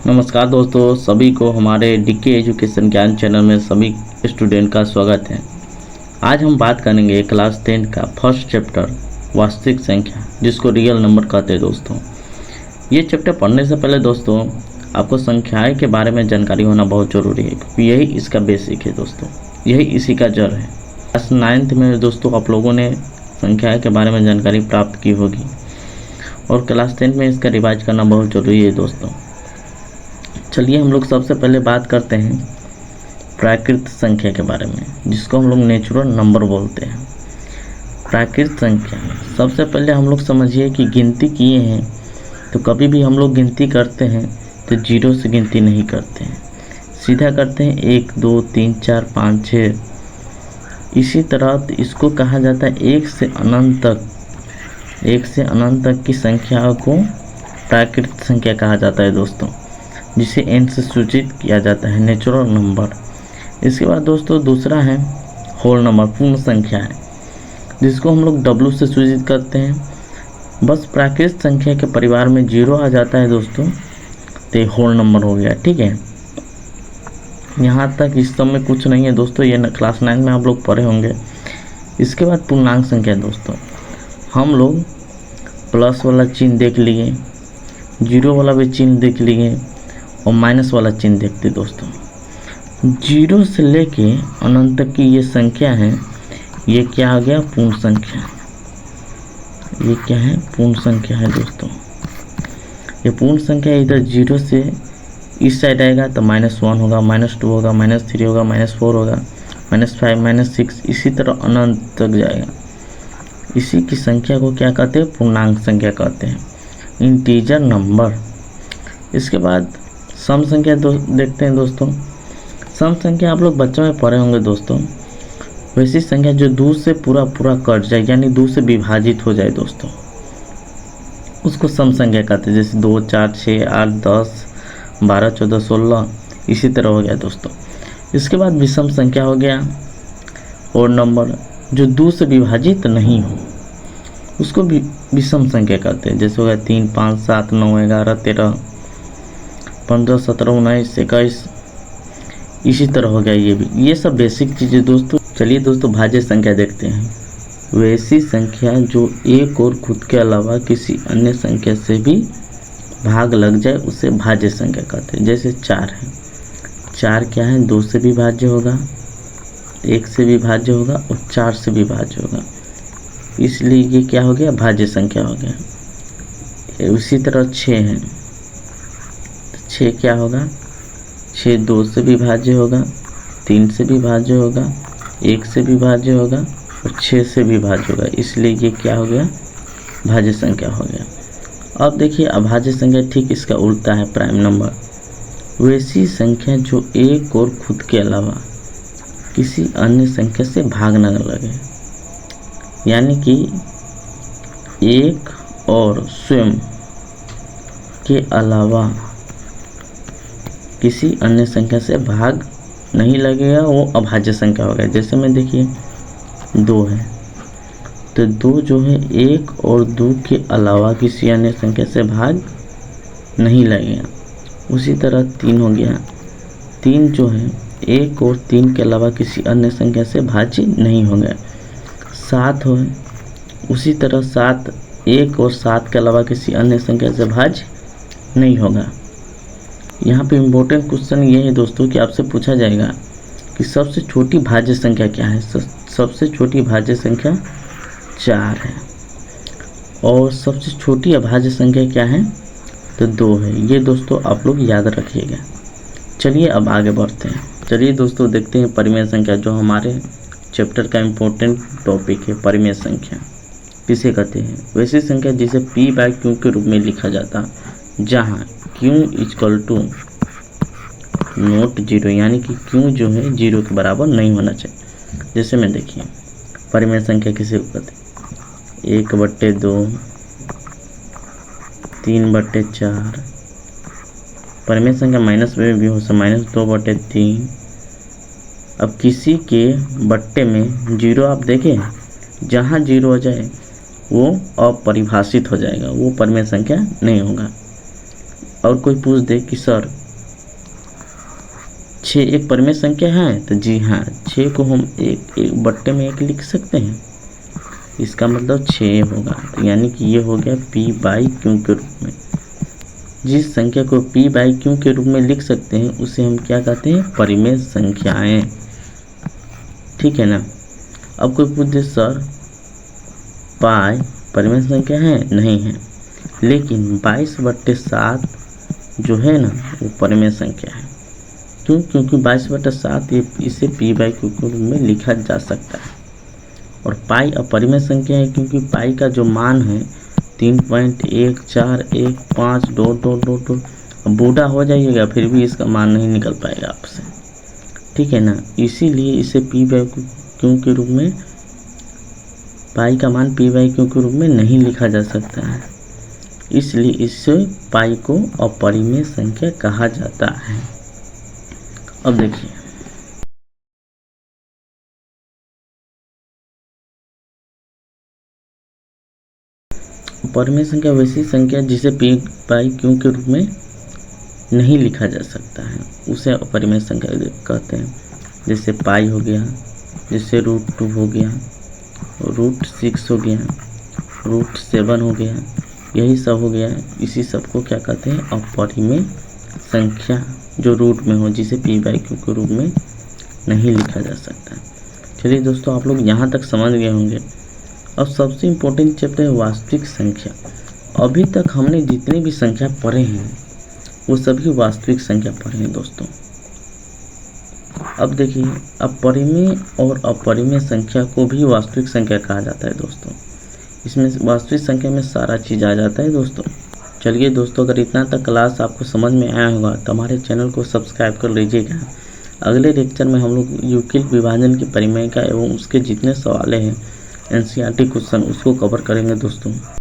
नमस्कार दोस्तों, सभी को हमारे डीके एजुकेशन ज्ञान चैनल में सभी स्टूडेंट का स्वागत है। आज हम बात करेंगे क्लास 10 का फर्स्ट चैप्टर वास्तविक संख्या, जिसको रियल नंबर कहते हैं। दोस्तों, ये चैप्टर पढ़ने से पहले दोस्तों आपको संख्याएं के बारे में जानकारी होना बहुत ज़रूरी है, क्योंकि यही इसका बेसिक है। दोस्तों, यही इसी का जड़ है। क्लास 9th में दोस्तों आप लोगों ने संख्याएँ के बारे में जानकारी प्राप्त की होगी और क्लास 10 में इसका रिवाइज करना बहुत ज़रूरी है। दोस्तों, चलिए हम लोग सबसे पहले बात करते हैं प्राकृत संख्या के बारे में, जिसको हम लोग नेचुरल नंबर बोलते हैं। प्राकृत संख्या सबसे पहले हम लोग समझिए कि गिनती किए हैं तो कभी भी हम लोग गिनती करते हैं तो जीरो से गिनती नहीं करते हैं, सीधा करते हैं 1 2 3 4 5 6। इसी तरह इसको कहा जाता है एक से अनंत तक की संख्या को प्राकृत संख्या कहा जाता है दोस्तों, जिसे n से सूचित किया जाता है, नेचुरल नंबर। इसके बाद दोस्तों दूसरा है होल नंबर, पूर्ण संख्या है, जिसको हम लोग w से सूचित करते हैं। बस प्राकृत संख्या के परिवार में जीरो आ जाता है दोस्तों, तो ये होल नंबर हो गया। ठीक है, यहाँ तक इस सब में कुछ नहीं है दोस्तों, ये क्लास 9 में आप लोग पढ़े होंगे। इसके बाद पूर्णांक संख्या दोस्तों, हम लोग प्लस वाला चिन्ह देख लिए, जीरो वाला भी चिन्ह देख लिए और माइनस वाला चिन्ह देखते दोस्तों। जीरो से लेके अनंत तक की ये संख्या है, ये क्या आ गया? पूर्ण संख्या। ये क्या है? पूर्ण संख्या है दोस्तों। ये पूर्ण संख्या इधर जीरो से इस साइड आएगा तो -1 होगा, -2 होगा, -3 होगा, -4 होगा, -5, -6, इसी तरह अनंत तक जाएगा। इसी की संख्या को क्या कहते हैं? पूर्णांक संख्या कहते हैं, इंटीजर नंबर। इसके बाद सम संख्या देखते हैं दोस्तों। सम संख्या आप लोग बच्चों में पढ़े होंगे दोस्तों, वैसी संख्या जो 2 से पूरा कट जाए, यानी 2 से विभाजित हो जाए दोस्तों, उसको सम संख्या कहते हैं। जैसे 2 4 6 8 10 12 14 16, इसी तरह हो गया दोस्तों। इसके बाद विषम संख्या हो गया, और नंबर जो 2 से विभाजित नहीं हो उसको भी विषम संख्या कहते हैं। जैसे हो गया 3 5 7 9 11 13 15 17 19 21, इसी तरह हो गया ये सब बेसिक चीज़ें दोस्तों। चलिए दोस्तों भाज्य संख्या देखते हैं। वैसी संख्या जो एक और खुद के अलावा किसी अन्य संख्या से भी भाग लग जाए उसे भाज्य संख्या कहते हैं। जैसे 4 है, 4 क्या है? 2 से भी भाज्य होगा, 1 से भी भाज्य होगा और 4 से भी भाज्य होगा, इसलिए ये क्या हो गया? भाज्य संख्या हो गया। उसी तरह 6 है, 6 क्या होगा? 6 2 से भी भाज्य होगा, 3 से भी भाज्य होगा, 1 से भी भाज्य होगा और 6 से भी भाज्य होगा, इसलिए ये क्या हो गया? भाज्य संख्या हो गया। अब देखिए अभाज्य संख्या ठीक इसका उल्टा है, प्राइम नंबर। वैसी संख्या जो एक और खुद के अलावा किसी अन्य संख्या से भाग न लगे, यानी कि एक और स्वयं के अलावा किसी अन्य संख्या से भाग नहीं लगेगा, वो अभाज्य संख्या हो गया। जैसे में देखिए 2 है, तो 2 जो है 1 और 2 के अलावा किसी अन्य संख्या से भाग नहीं लगेगा। उसी तरह 3 हो गया, 3 जो है 1 और 3 के अलावा किसी अन्य संख्या से भाज्य नहीं होगा। 7 हो, उसी तरह 7 1 और 7 के अलावा किसी अन्य संख्या से भाज्य नहीं होगा। यहाँ पे इम्पोर्टेंट क्वेश्चन ये है दोस्तों कि आपसे पूछा जाएगा कि सबसे छोटी भाज्य संख्या क्या है। सबसे छोटी भाज्य संख्या 4 है, और सबसे छोटी अभाज्य संख्या क्या है? तो 2 है। ये दोस्तों आप लोग याद रखिएगा। चलिए अब आगे बढ़ते हैं। चलिए दोस्तों देखते हैं परिमेय संख्या, जो हमारे चैप्टर का इम्पोर्टेंट टॉपिक है। परिमेय संख्या किसे कहते हैं? वैसी संख्या जिसे p/q के रूप में लिखा जाता, जहाँ q = नॉट 0, यानी कि q जो है 0 के बराबर नहीं होना चाहिए। जैसे में देखिए परिमेय संख्या किसे कहते हैं? 1/2, 3/4। परिमेय संख्या माइनस में भी हो सकता, -2/3। अब किसी के बट्टे में 0 आप देखें, जहाँ 0 हो जाए वो अपरिभाषित हो जाएगा, वो परिमेय संख्या नहीं होगा। और कोई पूछ दे कि सर 6 एक परिमेय संख्या है, तो जी हाँ, 6 को हम एक बट्टे में 1 लिख सकते हैं, इसका मतलब 6 होगा। तो यानी कि ये हो गया p/q के रूप में। जिस संख्या को p/q के रूप में लिख सकते हैं उसे हम क्या कहते हैं, परिमेय संख्याएं। ठीक है ना। अब कोई पूछ दे सर पाई परिमेय संख्या है, नहीं है, लेकिन 22/7 जो है ना वो परिमेय संख्या है। क्यों? क्योंकि 22/7 इसे p/q के रूप में लिखा जा सकता है। और पाई अपरिमेय संख्या है क्योंकि पाई का जो मान है 3.14152222, बूढ़ा हो जाइएगा फिर भी इसका मान नहीं निकल पाएगा आपसे। ठीक है ना। इसीलिए इसे p/q के रूप में, पाई का मान p/q के रूप में नहीं लिखा जा सकता है, इसलिए इससे पाई को अपरिमेय संख्या कहा जाता है। अब देखिए, परिमेय संख्या वैसी संख्या जिसे p/q के रूप में नहीं लिखा जा सकता है उसे अपरिमेय संख्या कहते हैं। जैसे पाई हो गया, जैसे √2 हो गया, √6 हो गया, √7 हो गया, यही सब हो गया। इसी सब को क्या कहते हैं, अपरिमेय संख्या, जो रूट में हो, जिसे p/q के रूप में नहीं लिखा जा सकता। चलिए दोस्तों, आप लोग यहाँ तक समझ गए होंगे। अब सबसे इम्पोर्टेंट चैप्टर है वास्तविक संख्या। अभी तक हमने जितनी भी संख्या पढ़े हैं वो सभी वास्तविक संख्या पढ़े हैं दोस्तों। अब देखिए, अब परिमेय और अपरिमेय संख्या को भी वास्तविक संख्या कहा जाता है दोस्तों। इसमें वास्तविक संख्या में सारा चीज़ आ जाता है दोस्तों। चलिए दोस्तों, अगर इतना तक क्लास आपको समझ में आया होगा तो हमारे चैनल को सब्सक्राइब कर लीजिएगा। अगले लेक्चर में हम लोग यूक्लिड विभाजन की परिमेय का एवं उसके जितने सवाल हैं NCERT क्वेश्चन उसको कवर करेंगे दोस्तों।